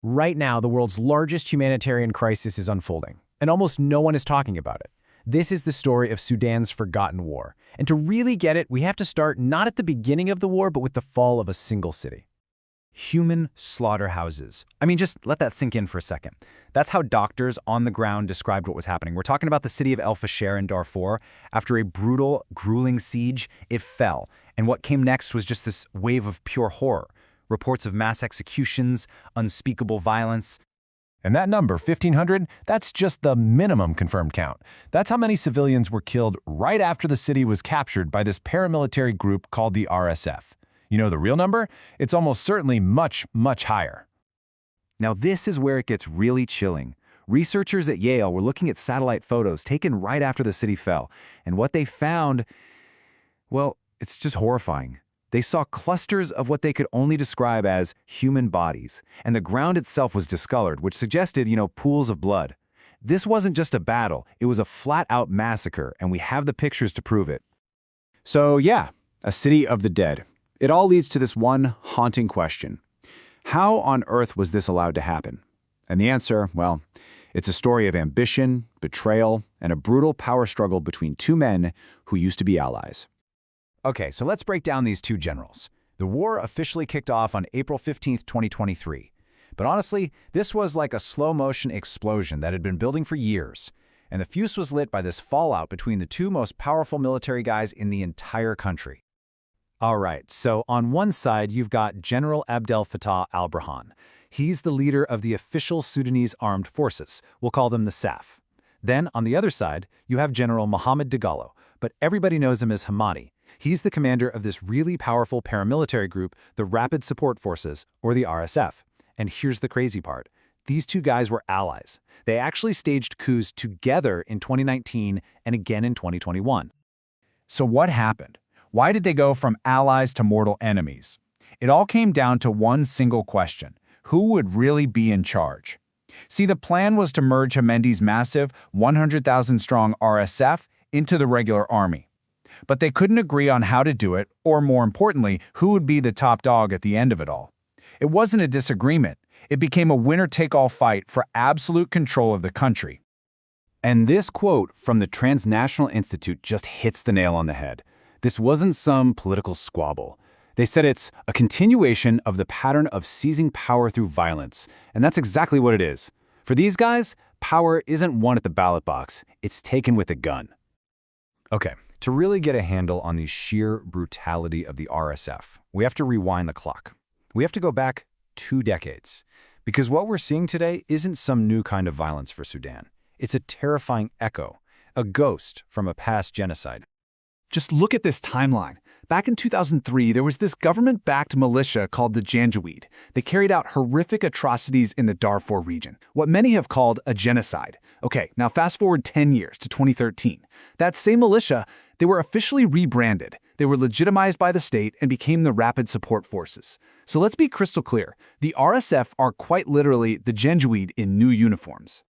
Right now, the world's largest humanitarian crisis is unfolding, and almost no one is talking about it. This is the story of Sudan's forgotten war. And to really get it, we have to start not at the beginning of the war, but with the fall of a single city. Human slaughterhouses. I mean, just let that sink in for a second. That's how doctors on the ground described what was happening. We're talking about the city of El Fasher in Darfur. After a brutal, grueling siege, it fell. And what came next was just this wave of pure horror. Reports of mass executions, unspeakable violence. And that number, 1,500, that's just the minimum confirmed count. That's how many civilians were killed right after the city was captured by this paramilitary group called the RSF. You know the real number? It's almost certainly much, much higher. Now this is where it gets really chilling. Researchers at Yale were looking at satellite photos taken right after the city fell, and what they found, well, it's just horrifying. They saw clusters of what they could only describe as human bodies, and the ground itself was discolored, which suggested, pools of blood. This wasn't just a battle, it was a flat-out massacre, and we have the pictures to prove it. So yeah, a city of the dead. It all leads to this one haunting question. How on earth was this allowed to happen? And the answer, well, it's a story of ambition, betrayal, and a brutal power struggle between two men who used to be allies. Okay, so let's break down these two generals. The war officially kicked off on April 15, 2023. But honestly, this was like a slow-motion explosion that had been building for years. And the fuse was lit by this fallout between the two most powerful military guys in the entire country. All right, so on one side, you've got General Abdel Fattah al-Burhan. He's the leader of the official Sudanese armed forces. We'll call them the SAF. Then, on the other side, you have General Mohammed Dagalo, but everybody knows him as Hamadi. He's the commander of this really powerful paramilitary group, the Rapid Support Forces, or the RSF. And here's the crazy part. These two guys were allies. They actually staged coups together in 2019 and again in 2021. So what happened? Why did they go from allies to mortal enemies? It all came down to one single question. Who would really be in charge? See, the plan was to merge Hamadi's massive 100,000-strong RSF into the regular army. But they couldn't agree on how to do it, or more importantly, who would be the top dog at the end of it all. It wasn't a disagreement. It became a winner-take-all fight for absolute control of the country. And this quote from the Transnational Institute just hits the nail on the head. This wasn't some political squabble. They said it's a continuation of the pattern of seizing power through violence. And that's exactly what it is. For these guys, power isn't won at the ballot box. It's taken with a gun. Okay. To really get a handle on the sheer brutality of the RSF, we have to rewind the clock. We have to go back 2 decades. Because what we're seeing today isn't some new kind of violence for Sudan. It's a terrifying echo, a ghost from a past genocide. Just look at this timeline. Back in 2003, there was this government-backed militia called the Janjaweed. They carried out horrific atrocities in the Darfur region, what many have called a genocide. Okay, now fast forward 10 years to 2013. That same militia, they were officially rebranded. They were legitimized by the state and became the Rapid Support Forces. So let's be crystal clear. The RSF are quite literally the Janjaweed in new uniforms.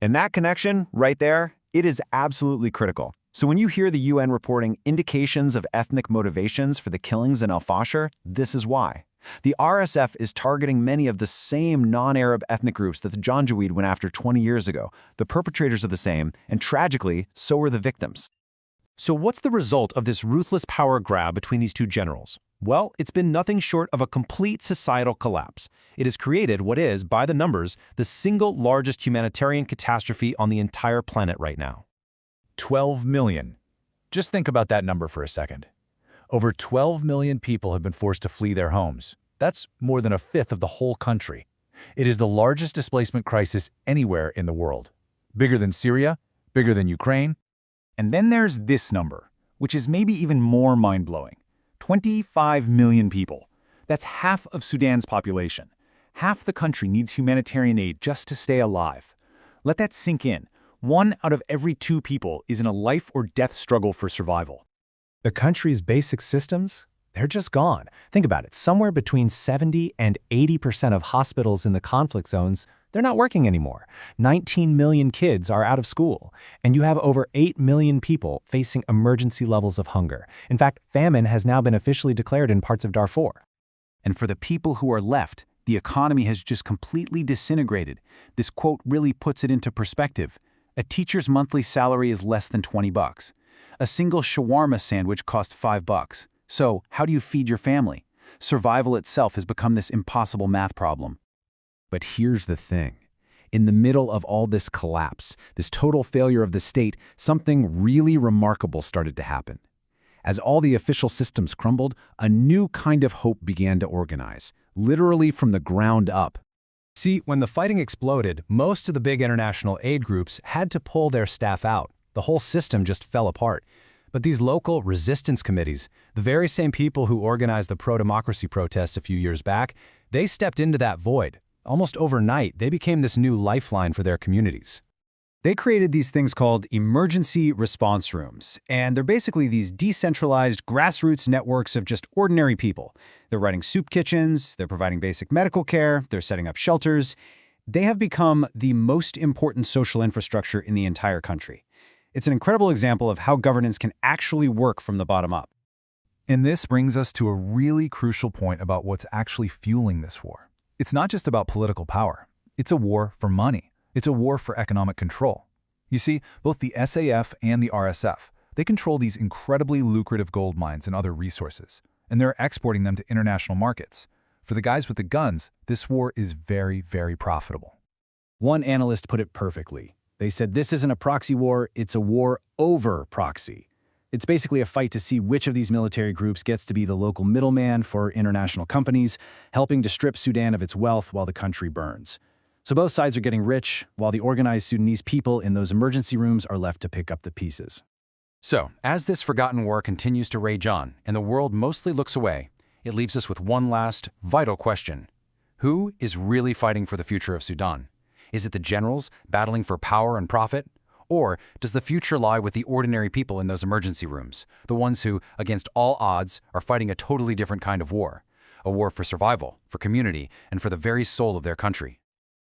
And that connection, right there, it is absolutely critical. So when you hear the UN reporting indications of ethnic motivations for the killings in Al Fasher, this is why. The RSF is targeting many of the same non-Arab ethnic groups that the Janjaweed went after 20 years ago. The perpetrators are the same, and tragically, so are the victims. So what's the result of this ruthless power grab between these two generals? Well, it's been nothing short of a complete societal collapse. It has created what is, by the numbers, the single largest humanitarian catastrophe on the entire planet right now. 12 million. Just think about that number for a second. Over 12 million people have been forced to flee their homes. That's more than a fifth of the whole country. It is the largest displacement crisis anywhere in the world. Bigger than Syria, bigger than Ukraine. And then there's this number, which is maybe even more mind-blowing. 25 million people. That's half of Sudan's population. Half the country needs humanitarian aid just to stay alive. Let that sink in. 1 out of every 2 people is in a life-or-death struggle for survival. The country's basic systems, they're just gone. Think about it. Somewhere between 70 and 80% of hospitals in the conflict zones, they're not working anymore. 19 million kids are out of school, and you have over 8 million people facing emergency levels of hunger. In fact, famine has now been officially declared in parts of Darfur. And for the people who are left, The economy has just completely disintegrated. This quote really puts it into perspective. A teacher's monthly salary is less than 20 bucks. A single shawarma sandwich costs $5. So, how do you feed your family? Survival itself has become this impossible math problem. But here's the thing. In the middle of all this collapse, this total failure of the state, something really remarkable started to happen. As all the official systems crumbled, a new kind of hope began to organize, literally from the ground up. See, when the fighting exploded, most of the big international aid groups had to pull their staff out. The whole system just fell apart. But these local resistance committees, the very same people who organized the pro-democracy protests a few years back, they stepped into that void. Almost overnight, they became this new lifeline for their communities. They created these things called emergency response rooms, and they're basically these decentralized grassroots networks of just ordinary people. They're running soup kitchens, they're providing basic medical care, they're setting up shelters. They have become the most important social infrastructure in the entire country. It's an incredible example of how governance can actually work from the bottom up. And this brings us to a really crucial point about what's actually fueling this war. It's not just about political power. It's a war for money. It's a war for economic control. You see, both the SAF and the RSF, they control these incredibly lucrative gold mines and other resources, and they're exporting them to international markets. For the guys with the guns, this war is very, very profitable. One analyst put it perfectly. They said this isn't a proxy war, it's a war over proxy. It's basically a fight to see which of these military groups gets to be the local middleman for international companies, helping to strip Sudan of its wealth while the country burns. So both sides are getting rich, while the organized Sudanese people in those emergency rooms are left to pick up the pieces. So, as this forgotten war continues to rage on and the world mostly looks away, it leaves us with one last, vital question. Who is really fighting for the future of Sudan? Is it the generals battling for power and profit? Or does the future lie with the ordinary people in those emergency rooms, the ones who, against all odds, are fighting a totally different kind of war? A war for survival, for community, and for the very soul of their country.